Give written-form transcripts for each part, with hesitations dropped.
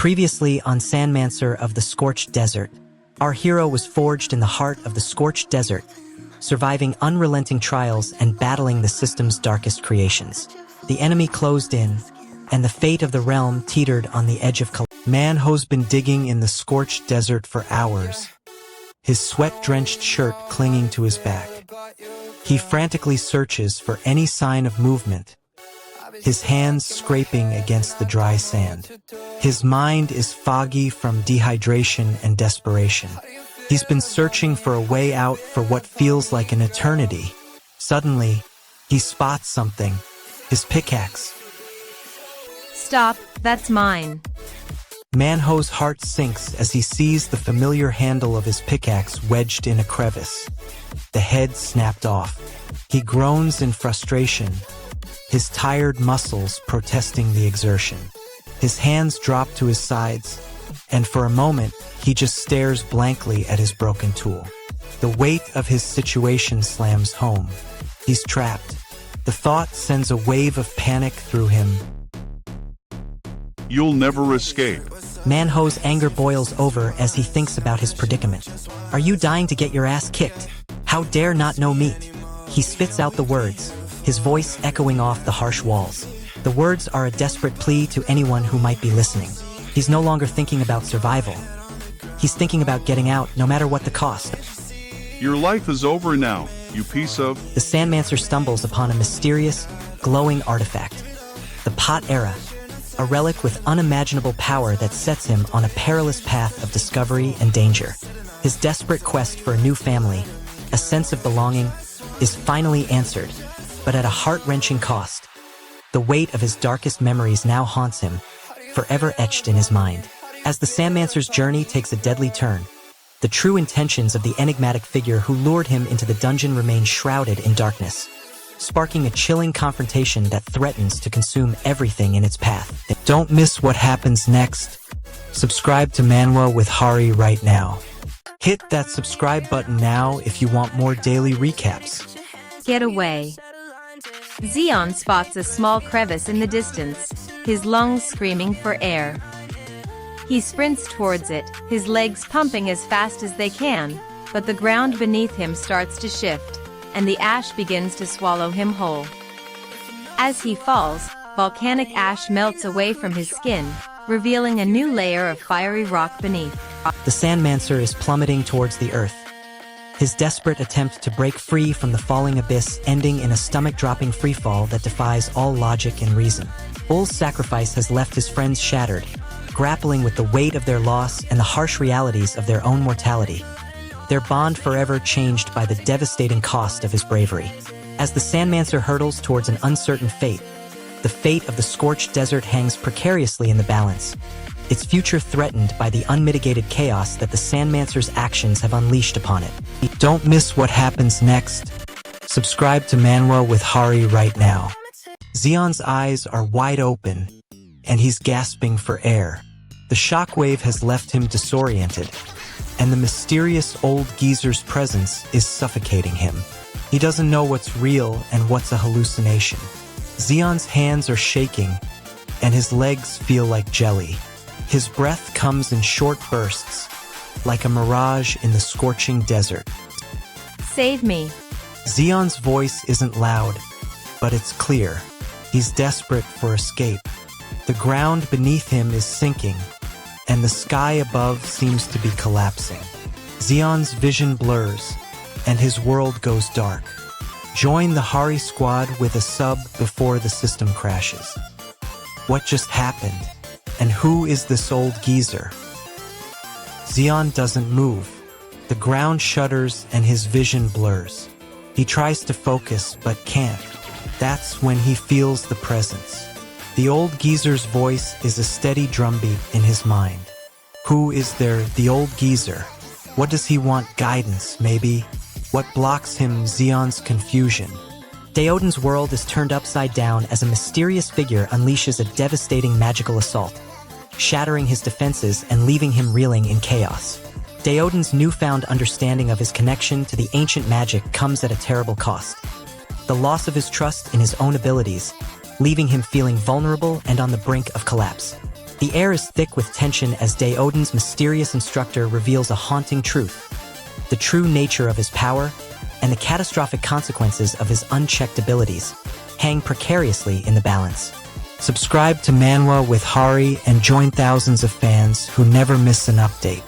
Previously on Sandmancer of the Scorched Desert, our hero was forged in the heart of the Scorched Desert, surviving unrelenting trials and battling the system's darkest creations. The enemy closed in, and the fate of the realm teetered on the edge of collapse. Manhwa's been digging in the Scorched Desert for hours, his sweat-drenched shirt clinging to his back. He frantically searches for any sign of movement, his hands scraping against the dry sand. His mind is foggy from dehydration and desperation. He's been searching for a way out for what feels like an eternity. Suddenly, he spots something, his pickaxe. Stop, that's mine. Manhwa's heart sinks as he sees the familiar handle of his pickaxe wedged in a crevice. The head snapped off. He groans in frustration, his tired muscles protesting the exertion. His hands drop to his sides, and for a moment, he just stares blankly at his broken tool. The weight of his situation slams home. He's trapped. The thought sends a wave of panic through him. You'll never escape. Manhwa's anger boils over as he thinks about his predicament. Are you dying to get your ass kicked? How dare not know meat? He spits out the words, his voice echoing off the harsh walls. The words are a desperate plea to anyone who might be listening. He's no longer thinking about survival. He's thinking about getting out, no matter what the cost. Your life is over now, you piece of... The Sandmancer stumbles upon a mysterious, glowing artifact. The Pot Era, a relic with unimaginable power that sets him on a perilous path of discovery and danger. His desperate quest for a new family, a sense of belonging, is finally answered, but at a heart-wrenching cost. The weight of his darkest memories now haunts him, forever etched in his mind. As the Sandmancer's journey takes a deadly turn, the true intentions of the enigmatic figure who lured him into the dungeon remain shrouded in darkness, sparking a chilling confrontation that threatens to consume everything in its path. Don't miss what happens next. Subscribe to Manwa with Hari right now. Hit that subscribe button now if you want more daily recaps. Get away. Zeon spots a small crevice in the distance, his lungs screaming for air. He sprints towards it, his legs pumping as fast as they can, but the ground beneath him starts to shift, and the ash begins to swallow him whole. As he falls, volcanic ash melts away from his skin, revealing a new layer of fiery rock beneath. The Sandmancer is plummeting towards the earth, his desperate attempt to break free from the falling abyss ending in a stomach-dropping freefall that defies all logic and reason. Bull's sacrifice has left his friends shattered, grappling with the weight of their loss and the harsh realities of their own mortality. Their bond forever changed by the devastating cost of his bravery. As the Sandmancer hurtles towards an uncertain fate, the fate of the Scorched Desert hangs precariously in the balance, its future threatened by the unmitigated chaos that the Sandmancer's actions have unleashed upon it. Don't miss what happens next. Subscribe to Manwa with Hari right now. Zeon's eyes are wide open, and he's gasping for air. The shockwave has left him disoriented, and the mysterious old geezer's presence is suffocating him. He doesn't know what's real and what's a hallucination. Zeon's hands are shaking, and his legs feel like jelly. His breath comes in short bursts, like a mirage in the scorching desert. Save me. Zeon's voice isn't loud, but it's clear. He's desperate for escape. The ground beneath him is sinking, and the sky above seems to be collapsing. Zeon's vision blurs, and his world goes dark. Join the Hari squad with a sub before the system crashes. What just happened? And who is this old geezer? Zeon doesn't move. The ground shudders and his vision blurs. He tries to focus but can't. That's when he feels the presence. The old geezer's voice is a steady drumbeat in his mind. Who is there, the old geezer? What does he want? Guidance, maybe? What blocks him? Zeon's confusion. Deoden's world is turned upside down as a mysterious figure unleashes a devastating magical assault, shattering his defenses and leaving him reeling in chaos. Deoden's newfound understanding of his connection to the ancient magic comes at a terrible cost. The loss of his trust in his own abilities, leaving him feeling vulnerable and on the brink of collapse. The air is thick with tension as Daeodin's mysterious instructor reveals a haunting truth: the true nature of his power and the catastrophic consequences of his unchecked abilities hang precariously in the balance. Subscribe to Manwa with Hari and join thousands of fans who never miss an update.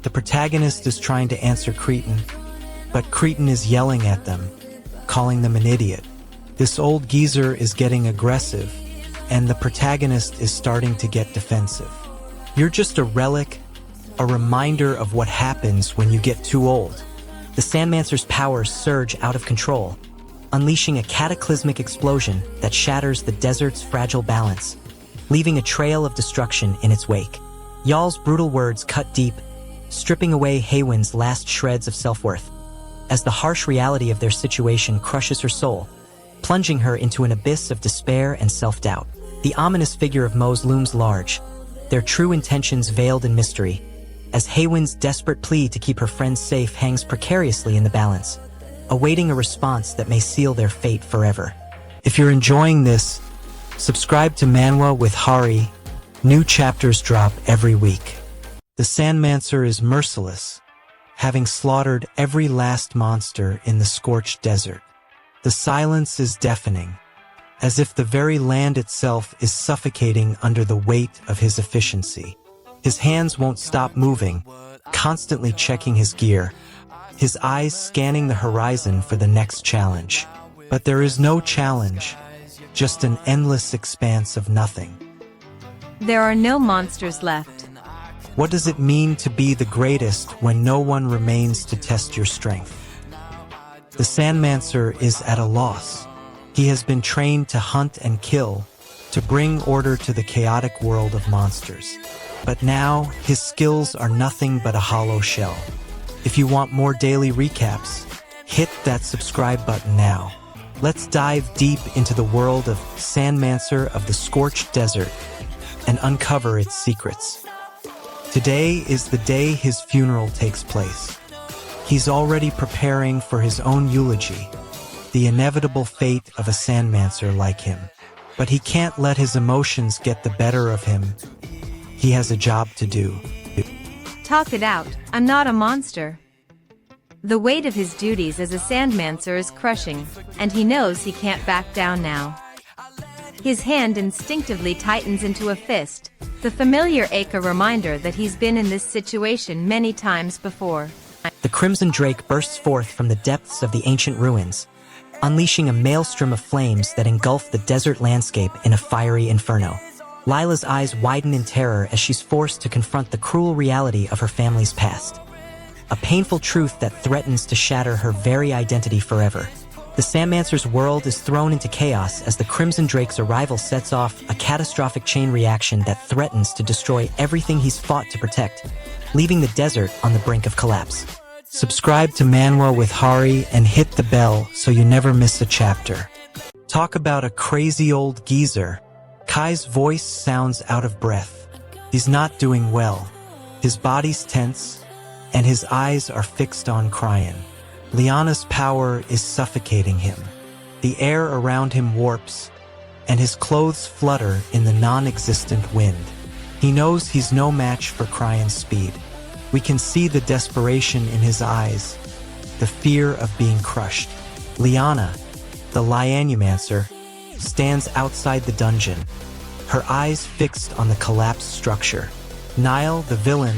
The protagonist is trying to answer Cretan, but Cretan is yelling at them, calling them an idiot. This old geezer is getting aggressive, and the protagonist is starting to get defensive. You're just a relic, a reminder of what happens when you get too old. The Sandmancer's powers surge out of control, unleashing a cataclysmic explosion that shatters the desert's fragile balance, leaving a trail of destruction in its wake. Y'all's brutal words cut deep, stripping away Haywin's last shreds of self-worth, as the harsh reality of their situation crushes her soul, plunging her into an abyss of despair and self-doubt. The ominous figure of Mose looms large, their true intentions veiled in mystery, as Haywin's desperate plea to keep her friends safe hangs precariously in the balance, awaiting a response that may seal their fate forever. If you're enjoying this, subscribe to Manwa with Hari. New chapters drop every week. The Sandmancer is merciless, having slaughtered every last monster in the Scorched desert. The silence is deafening, as if the very land itself is suffocating under the weight of his efficiency. His hands won't stop moving, constantly checking his gear, his eyes scanning the horizon for the next challenge. But there is no challenge, just an endless expanse of nothing. There are no monsters left. What does it mean to be the greatest when no one remains to test your strength? The Sandmancer is at a loss. He has been trained to hunt and kill, to bring order to the chaotic world of monsters. But now, his skills are nothing but a hollow shell. If you want more daily recaps, hit that subscribe button now. Let's dive deep into the world of Sandmancer of the Scorched Desert and uncover its secrets. Today is the day his funeral takes place. He's already preparing for his own eulogy, the inevitable fate of a Sandmancer like him. But he can't let his emotions get the better of him. He has a job to do. Talk it out, I'm not a monster. The weight of his duties as a Sandmancer is crushing, and he knows he can't back down now. His hand instinctively tightens into a fist, the familiar ache a reminder that he's been in this situation many times before. The Crimson Drake bursts forth from the depths of the ancient ruins, unleashing a maelstrom of flames that engulf the desert landscape in a fiery inferno. Lila's eyes widen in terror as she's forced to confront the cruel reality of her family's past. A painful truth that threatens to shatter her very identity forever. The Sandmancer's world is thrown into chaos as the Crimson Drake's arrival sets off a catastrophic chain reaction that threatens to destroy everything he's fought to protect, leaving the desert on the brink of collapse. Subscribe to Manwa with Hari and hit the bell so you never miss a chapter. Talk about a crazy old geezer. Kai's voice sounds out of breath. He's not doing well. His body's tense, and his eyes are fixed on Cryan. Liana's power is suffocating him. The air around him warps, and his clothes flutter in the non-existent wind. He knows he's no match for Cryan's speed. We can see the desperation in his eyes, the fear of being crushed. Liana, the Lianumancer, stands outside the dungeon, her eyes fixed on the collapsed structure. Nile, the villain,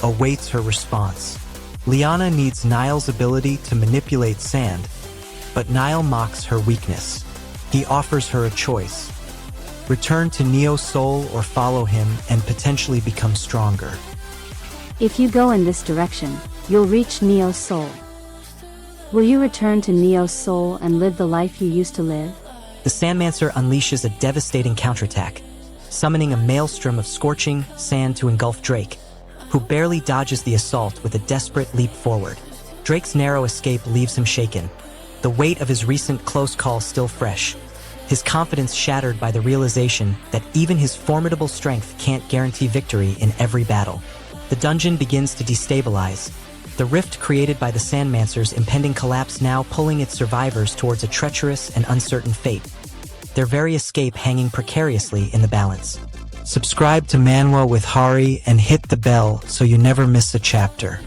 awaits her response. Liana needs Nile's ability to manipulate sand, but Nile mocks her weakness. He offers her a choice: return to Neo's soul or follow him and potentially become stronger. If you go in this direction, you'll reach Neo's soul. Will you return to Neo's soul and live the life you used to live? The Sandmancer unleashes a devastating counterattack, summoning a maelstrom of scorching sand to engulf Drake, who barely dodges the assault with a desperate leap forward. Drake's narrow escape leaves him shaken, the weight of his recent close call still fresh, his confidence shattered by the realization that even his formidable strength can't guarantee victory in every battle. The dungeon begins to destabilize, the rift created by the Sandmancer's impending collapse now pulling its survivors towards a treacherous and uncertain fate. their very escape hanging precariously in the balance. Subscribe to Manwa with Hari and hit the bell so you never miss a chapter.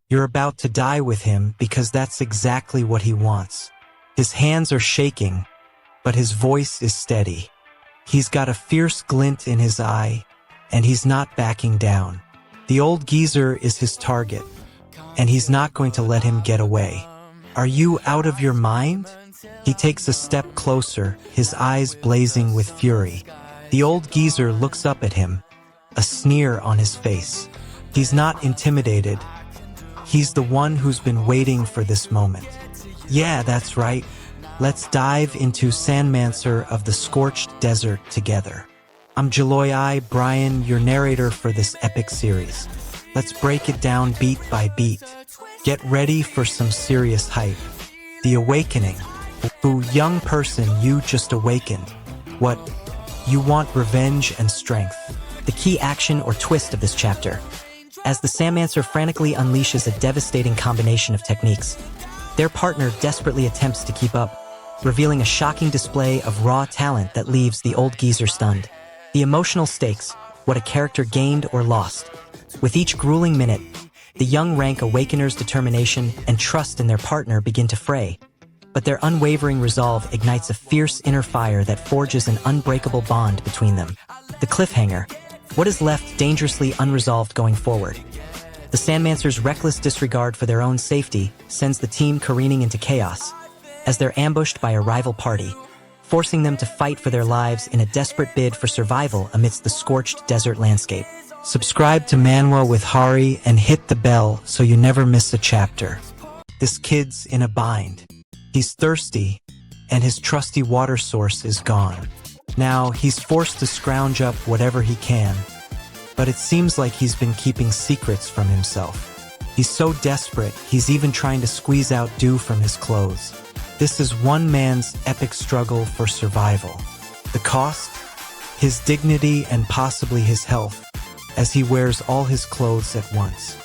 You're about to die with him because that's exactly what he wants. His hands are shaking, but his voice is steady. He's got a fierce glint in his eye, and he's not backing down. The old geezer is his target, and he's not going to let him get away. Are you out of your mind? He takes a step closer, his eyes blazing with fury. The old geezer looks up at him, a sneer on his face. He's not intimidated. He's the one who's been waiting for this moment. Yeah, that's right. Let's dive into Sandmancer of the Scorched Desert together. I'm Jaloy Brian, your narrator for this epic series. Let's break it down beat by beat. Get ready for some serious hype. The Awakening. Ooh, young person, you just awakened. What? You want revenge and strength. The key action or twist of this chapter. As the Sandmancer frantically unleashes a devastating combination of techniques, their partner desperately attempts to keep up, revealing a shocking display of raw talent that leaves the old geezer stunned. The emotional stakes, what a character gained or lost. With each grueling minute, the young rank awakeners' determination and trust in their partner begin to fray, but their unwavering resolve ignites a fierce inner fire that forges an unbreakable bond between them. The cliffhanger, what is left dangerously unresolved going forward. The Sandmancer's reckless disregard for their own safety sends the team careening into chaos, as they're ambushed by a rival party, forcing them to fight for their lives in a desperate bid for survival amidst the scorched desert landscape. Subscribe to Manwa with Hari and hit the bell so you never miss a chapter. This kid's in a bind. He's thirsty, and his trusty water source is gone. Now, he's forced to scrounge up whatever he can, but it seems like he's been keeping secrets from himself. He's so desperate, he's even trying to squeeze out dew from his clothes. This is one man's epic struggle for survival. The cost? His dignity and possibly his health, as he wears all his clothes at once.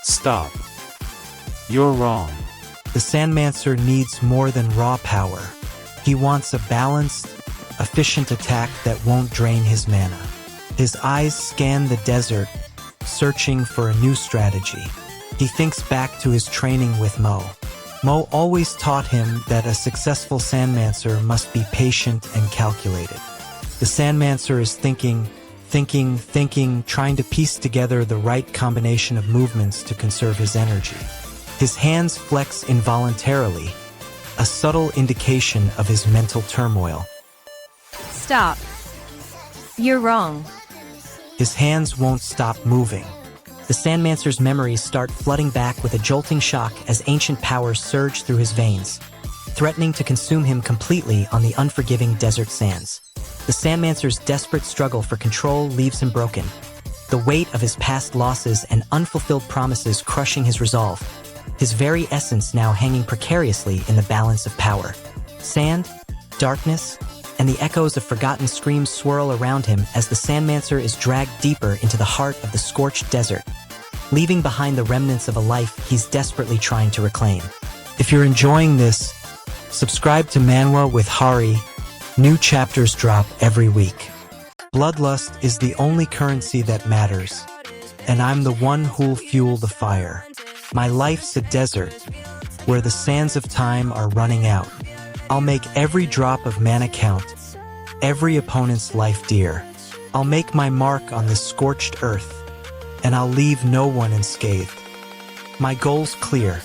Stop. You're wrong. The Sandmancer needs more than raw power. He wants a balanced, efficient attack that won't drain his mana. His eyes scan the desert, searching for a new strategy. He thinks back to his training with Mo. Mo always taught him that a successful Sandmancer must be patient and calculated. The Sandmancer is thinking, trying to piece together the right combination of movements to conserve his energy. His hands flex involuntarily, a subtle indication of his mental turmoil. Stop. You're wrong. His hands won't stop moving. The Sandmancer's memories start flooding back with a jolting shock as ancient powers surge through his veins, threatening to consume him completely on the unforgiving desert sands. The Sandmancer's desperate struggle for control leaves him broken, the weight of his past losses and unfulfilled promises crushing his resolve, his very essence now hanging precariously in the balance of power. Sand, darkness, and the echoes of forgotten screams swirl around him as the Sandmancer is dragged deeper into the heart of the scorched desert, leaving behind the remnants of a life he's desperately trying to reclaim. If you're enjoying this, subscribe to Manwa with Hari. New chapters drop every week. Bloodlust is the only currency that matters, and I'm the one who'll fuel the fire. My life's a desert, where the sands of time are running out. I'll make every drop of mana count, every opponent's life dear. I'll make my mark on this scorched earth, and I'll leave no one unscathed. My goal's clear.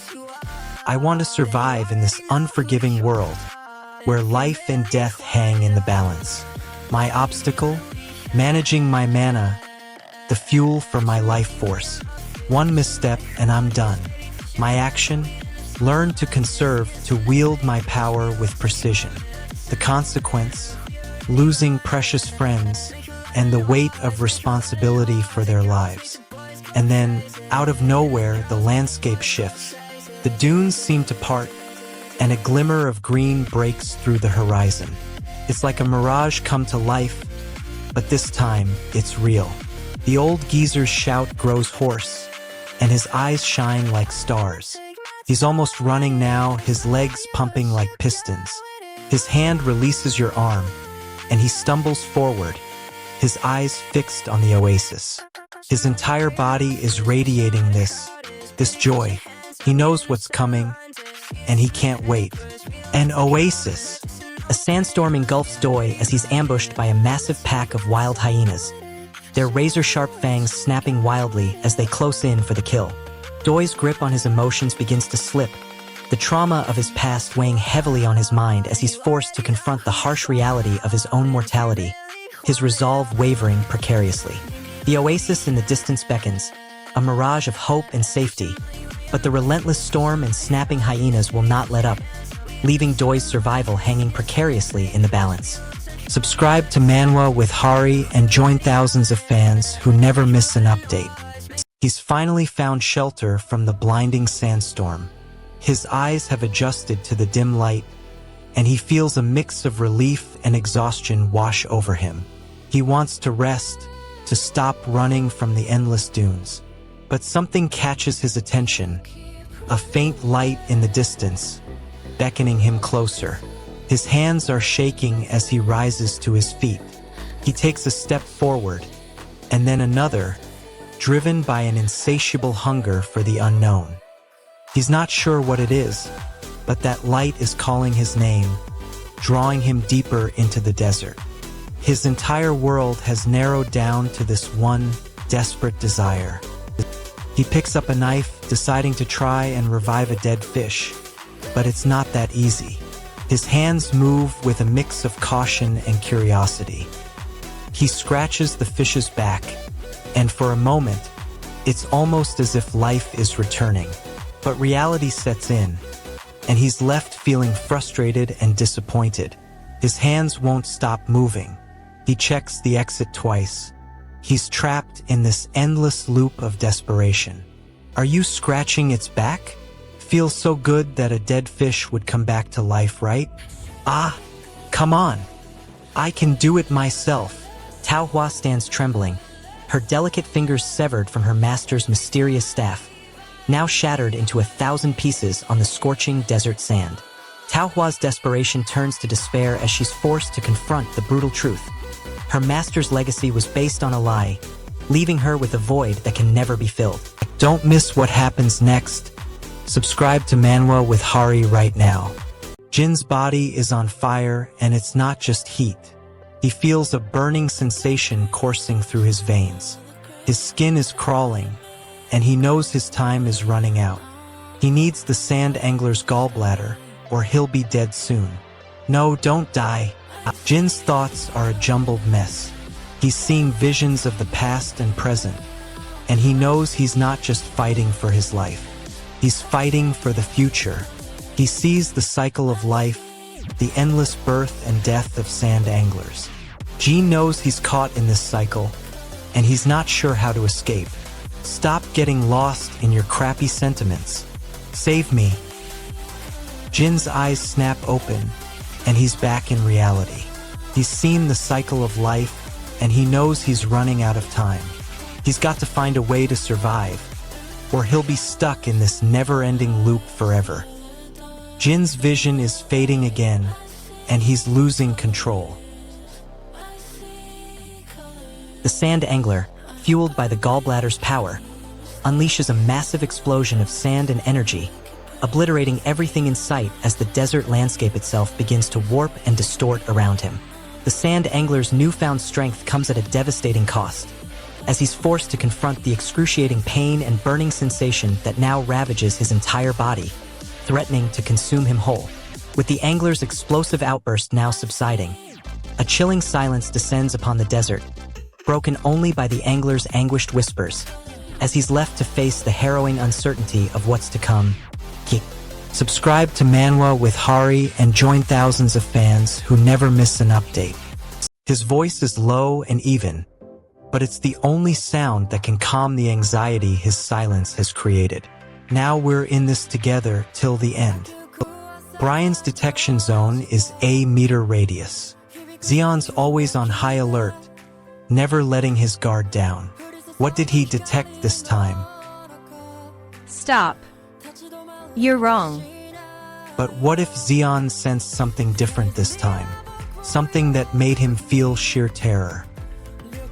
I want to survive in this unforgiving world, where life and death hang in the balance. My obstacle? Managing my mana, the fuel for my life force. One misstep and I'm done. My action? Learn to conserve, to wield my power with precision. The consequence? Losing precious friends and the weight of responsibility for their lives. And then, out of nowhere, the landscape shifts. The dunes seem to part, and a glimmer of green breaks through the horizon. It's like a mirage come to life, but this time, it's real. The old geezer's shout grows hoarse, and his eyes shine like stars. He's almost running now, his legs pumping like pistons. His hand releases your arm, and he stumbles forward, his eyes fixed on the oasis. His entire body is radiating this joy. He knows what's coming, and he can't wait. An oasis. A sandstorm engulfs Doi as he's ambushed by a massive pack of wild hyenas, their razor-sharp fangs snapping wildly as they close in for the kill. Doi's grip on his emotions begins to slip, the trauma of his past weighing heavily on his mind as he's forced to confront the harsh reality of his own mortality, his resolve wavering precariously. The oasis in the distance beckons, a mirage of hope and safety, but the relentless storm and snapping hyenas will not let up, leaving Doi's survival hanging precariously in the balance. Subscribe to Manwa with Hari and join thousands of fans who never miss an update. He's finally found shelter from the blinding sandstorm. His eyes have adjusted to the dim light, and he feels a mix of relief and exhaustion wash over him. He wants to rest, to stop running from the endless dunes. But something catches his attention, a faint light in the distance, beckoning him closer. His hands are shaking as he rises to his feet. He takes a step forward, and then another, driven by an insatiable hunger for the unknown. He's not sure what it is, but that light is calling his name, drawing him deeper into the desert. His entire world has narrowed down to this one desperate desire. He picks up a knife, deciding to try and revive a dead fish, but it's not that easy. His hands move with a mix of caution and curiosity. He scratches the fish's back, and for a moment, it's almost as if life is returning. But reality sets in, and he's left feeling frustrated and disappointed. His hands won't stop moving. He checks the exit twice. He's trapped in this endless loop of desperation. Are you scratching its back? Feels so good that a dead fish would come back to life, right? Ah, come on. I can do it myself. Tao Hua stands trembling, her delicate fingers severed from her master's mysterious staff, now shattered into 1,000 pieces on the scorching desert sand. Tao Hua's desperation turns to despair as she's forced to confront the brutal truth. Her master's legacy was based on a lie, leaving her with a void that can never be filled. Don't miss what happens next. Subscribe to Manwa with Hari right now. Jin's body is on fire, and it's not just heat. He feels a burning sensation coursing through his veins. His skin is crawling, and he knows his time is running out. He needs the sand angler's gallbladder, or he'll be dead soon. No, don't die. Jin's thoughts are a jumbled mess. He's seeing visions of the past and present, and he knows he's not just fighting for his life. He's fighting for the future. He sees the cycle of life, the endless birth and death of sand anglers. Jin knows he's caught in this cycle, and he's not sure how to escape. Stop getting lost in your crappy sentiments. Save me. Jin's eyes snap open, and he's back in reality. He's seen the cycle of life, and he knows he's running out of time. He's got to find a way to survive, or he'll be stuck in this never-ending loop forever. Jin's vision is fading again, and he's losing control. The sand angler, fueled by the gallbladder's power, unleashes a massive explosion of sand and energy, obliterating everything in sight as the desert landscape itself begins to warp and distort around him. The sand angler's newfound strength comes at a devastating cost, as he's forced to confront the excruciating pain and burning sensation that now ravages his entire body, threatening to consume him whole. With the angler's explosive outburst now subsiding, a chilling silence descends upon the desert, broken only by the angler's anguished whispers, as he's left to face the harrowing uncertainty of what's to come. Subscribe to Manwa with Hari and join thousands of fans who never miss an update. His voice is low and even, but it's the only sound that can calm the anxiety his silence has created. Now we're in this together till the end. Brian's detection zone is a meter radius. Xion's always on high alert, never letting his guard down. What did he detect this time? Stop. You're wrong. But what if Zeon sensed something different this time? Something that made him feel sheer terror.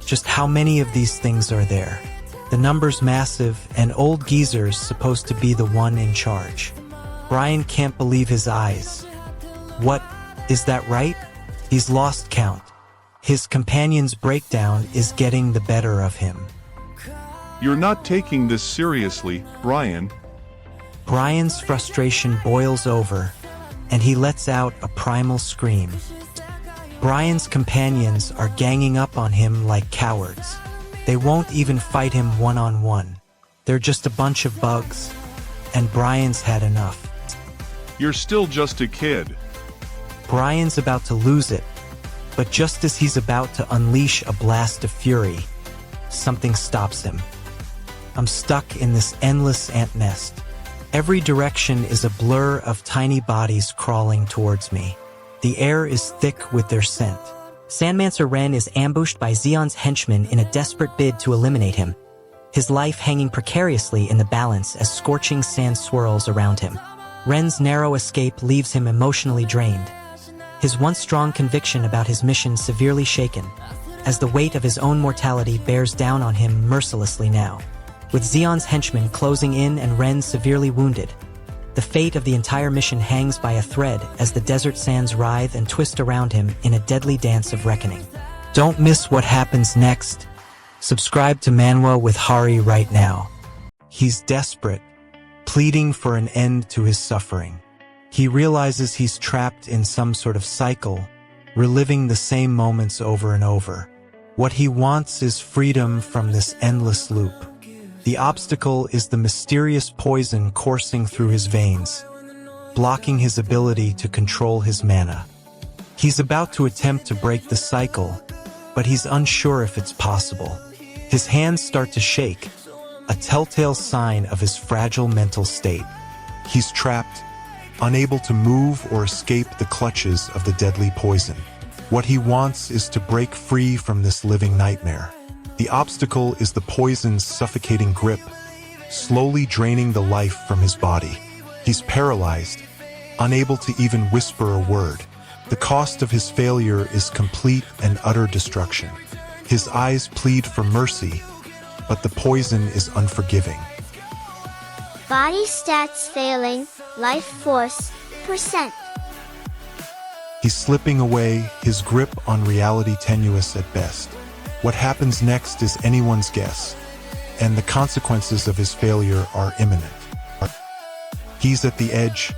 Just how many of these things are there? The number's massive, and old Geezer's supposed to be the one in charge. Brian can't believe his eyes. What? Is that right? He's lost count. His companion's breakdown is getting the better of him. You're not taking this seriously, Brian. Brian's frustration boils over, and he lets out a primal scream. Brian's companions are ganging up on him like cowards. They won't even fight him one-on-one. They're just a bunch of bugs, and Brian's had enough. You're still just a kid. Brian's about to lose it, but just as he's about to unleash a blast of fury, something stops him. I'm stuck in this endless ant nest. Every direction is a blur of tiny bodies crawling towards me. The air is thick with their scent. Sandmancer Ren is ambushed by Zeon's henchmen in a desperate bid to eliminate him, his life hanging precariously in the balance as scorching sand swirls around him. Ren's narrow escape leaves him emotionally drained, his once strong conviction about his mission severely shaken, as the weight of his own mortality bears down on him mercilessly now. With Zeon's henchmen closing in and Ren severely wounded, the fate of the entire mission hangs by a thread as the desert sands writhe and twist around him in a deadly dance of reckoning. Don't miss what happens next. Subscribe to Manwa with Hari right now. He's desperate, pleading for an end to his suffering. He realizes he's trapped in some sort of cycle, reliving the same moments over and over. What he wants is freedom from this endless loop. The obstacle is the mysterious poison coursing through his veins, blocking his ability to control his mana. He's about to attempt to break the cycle, but he's unsure if it's possible. His hands start to shake, a telltale sign of his fragile mental state. He's trapped, unable to move or escape the clutches of the deadly poison. What he wants is to break free from this living nightmare. The obstacle is the poison's suffocating grip, slowly draining the life from his body. He's paralyzed, unable to even whisper a word. The cost of his failure is complete and utter destruction. His eyes plead for mercy, but the poison is unforgiving. Body stats failing, life force, %. He's slipping away, his grip on reality tenuous at best. What happens next is anyone's guess, and the consequences of his failure are imminent. He's at the edge,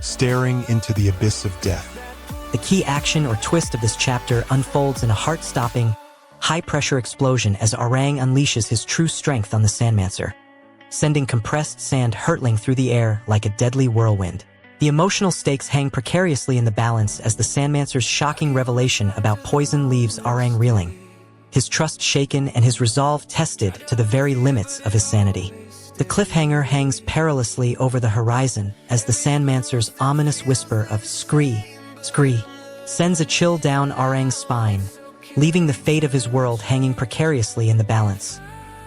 staring into the abyss of death. The key action or twist of this chapter unfolds in a heart-stopping, high-pressure explosion as Orang unleashes his true strength on the Sandmancer, sending compressed sand hurtling through the air like a deadly whirlwind. The emotional stakes hang precariously in the balance as the Sandmancer's shocking revelation about poison leaves Orang reeling, his trust shaken and his resolve tested to the very limits of his sanity. The cliffhanger hangs perilously over the horizon as the Sandmancer's ominous whisper of "Scree, scree" sends a chill down Orang's spine, leaving the fate of his world hanging precariously in the balance,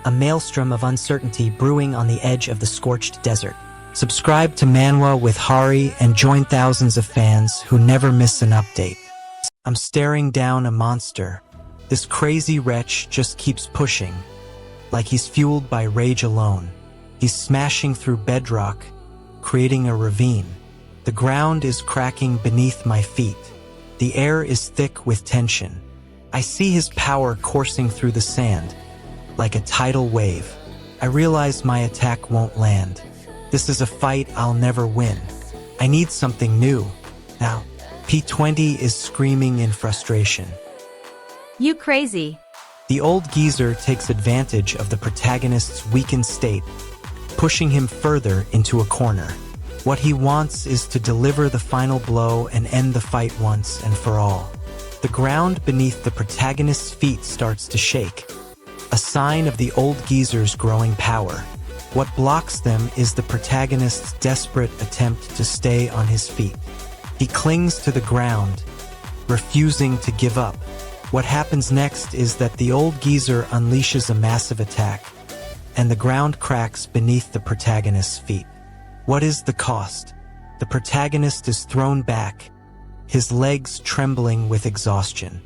a maelstrom of uncertainty brewing on the edge of the scorched desert. Subscribe to Manwa with Hari and join thousands of fans who never miss an update. I'm staring down a monster. This crazy wretch just keeps pushing, like he's fueled by rage alone. He's smashing through bedrock, creating a ravine. The ground is cracking beneath my feet. The air is thick with tension. I see his power coursing through the sand, like a tidal wave. I realize my attack won't land. This is a fight I'll never win. I need something new. Now, P20 is screaming in frustration. You crazy. The old geezer takes advantage of the protagonist's weakened state, pushing him further into a corner. What he wants is to deliver the final blow and end the fight once and for all. The ground beneath the protagonist's feet starts to shake, a sign of the old geezer's growing power. What blocks them is the protagonist's desperate attempt to stay on his feet. He clings to the ground, refusing to give up. What happens next is that the old geezer unleashes a massive attack, and the ground cracks beneath the protagonist's feet. What is the cost? The protagonist is thrown back, his legs trembling with exhaustion.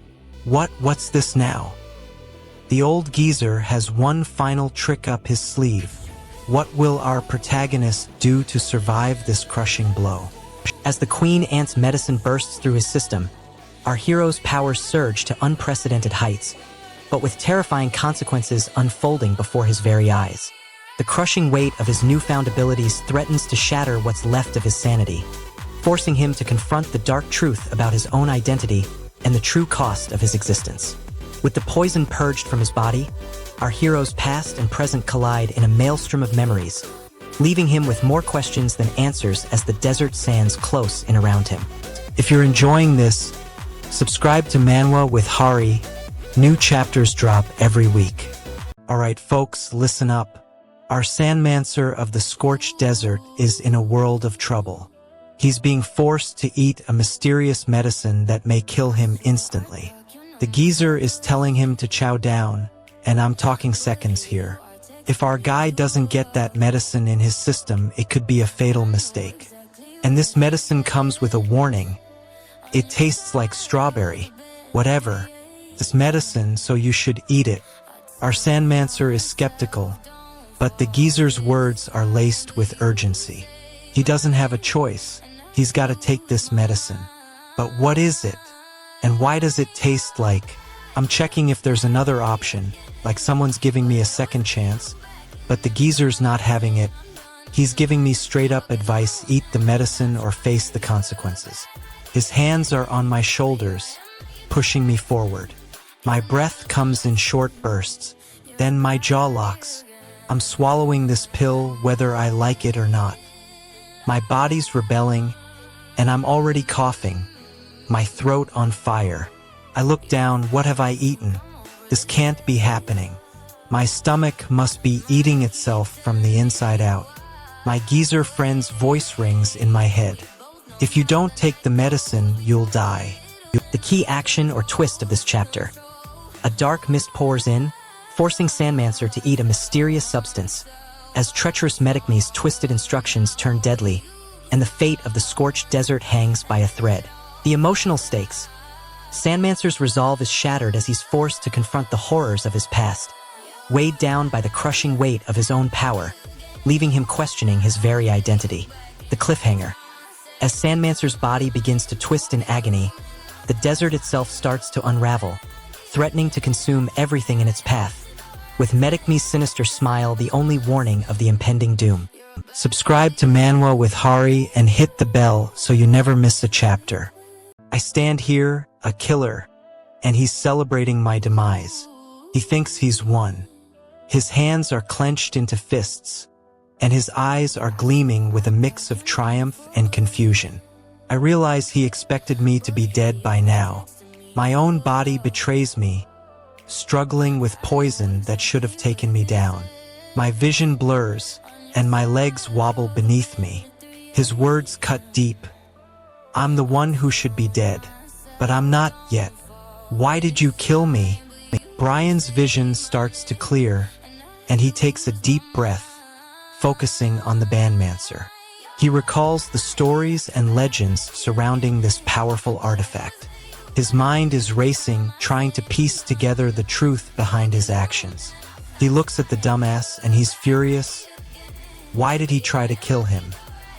What's this now? The old geezer has one final trick up his sleeve. What will our protagonist do to survive this crushing blow? As the queen ant's medicine bursts through his system, our hero's powers surge to unprecedented heights, but with terrifying consequences unfolding before his very eyes. The crushing weight of his newfound abilities threatens to shatter what's left of his sanity, forcing him to confront the dark truth about his own identity and the true cost of his existence. With the poison purged from his body, our hero's past and present collide in a maelstrom of memories, leaving him with more questions than answers as the desert sands close in around him. If you're enjoying this, subscribe to Manwa with Hari. New chapters drop every week. Alright folks, listen up. Our Sandmancer of the Scorched Desert is in a world of trouble. He's being forced to eat a mysterious medicine that may kill him instantly. The geezer is telling him to chow down, and I'm talking seconds here. If our guy doesn't get that medicine in his system, it could be a fatal mistake. And this medicine comes with a warning. It tastes like strawberry. Whatever. This medicine, so you should eat it. Our Sandmancer is skeptical, but the geezer's words are laced with urgency. He doesn't have a choice. He's got to take this medicine. But what is it? And why does it taste like? I'm checking if there's another option, like someone's giving me a second chance, but the geezer's not having it. He's giving me straight up advice: eat the medicine or face the consequences. His hands are on my shoulders, pushing me forward. My breath comes in short bursts, then my jaw locks. I'm swallowing this pill whether I like it or not. My body's rebelling, and I'm already coughing, my throat on fire. I look down. What have I eaten? This can't be happening. My stomach must be eating itself from the inside out. My geezer friend's voice rings in my head. If you don't take the medicine, you'll die. The key action or twist of this chapter. A dark mist pours in, forcing Sandmancer to eat a mysterious substance, as treacherous Medicme's twisted instructions turn deadly, and the fate of the scorched desert hangs by a thread. The emotional stakes. Sandmancer's resolve is shattered as he's forced to confront the horrors of his past, weighed down by the crushing weight of his own power, leaving him questioning his very identity. The cliffhanger. As Sandmancer's body begins to twist in agony, the desert itself starts to unravel, threatening to consume everything in its path, with Medicme's sinister smile the only warning of the impending doom. Subscribe to Manwa with Hari and hit the bell so you never miss a chapter. I stand here, a killer, and he's celebrating my demise. He thinks he's won. His hands are clenched into fists, and his eyes are gleaming with a mix of triumph and confusion. I realize he expected me to be dead by now. My own body betrays me, struggling with poison that should have taken me down. My vision blurs, and my legs wobble beneath me. His words cut deep. I'm the one who should be dead, but I'm not yet. Why did you kill me? Brian's vision starts to clear, and he takes a deep breath, focusing on the Bandmancer. He recalls the stories and legends surrounding this powerful artifact. His mind is racing, trying to piece together the truth behind his actions. He looks at the dumbass and he's furious. Why did he try to kill him?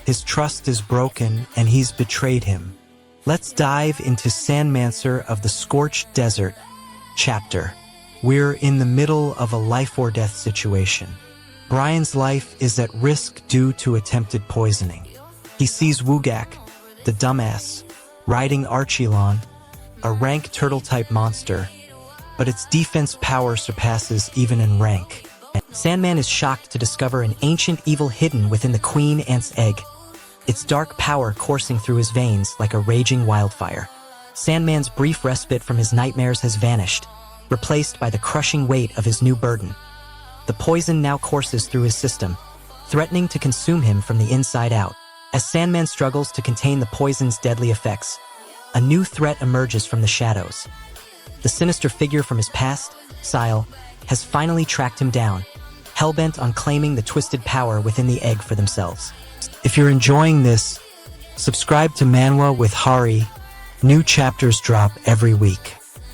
His trust is broken and he's betrayed him. Let's dive into Sandmancer of the Scorched Desert chapter. We're in the middle of a life or death situation. Brian's life is at risk due to attempted poisoning. He sees Woogak, the dumbass, riding Archilon, a rank turtle-type monster, but its defense power surpasses even in rank. Sandman is shocked to discover an ancient evil hidden within the queen ant's egg, its dark power coursing through his veins like a raging wildfire. Sandman's brief respite from his nightmares has vanished, replaced by the crushing weight of his new burden. The poison now courses through his system, threatening to consume him from the inside out. As Sandman struggles to contain the poison's deadly effects, a new threat emerges from the shadows. The sinister figure from his past, Sile, has finally tracked him down, hell-bent on claiming the twisted power within the egg for themselves. If you're enjoying this, Subscribe to Manwa with Hari. New chapters drop every week.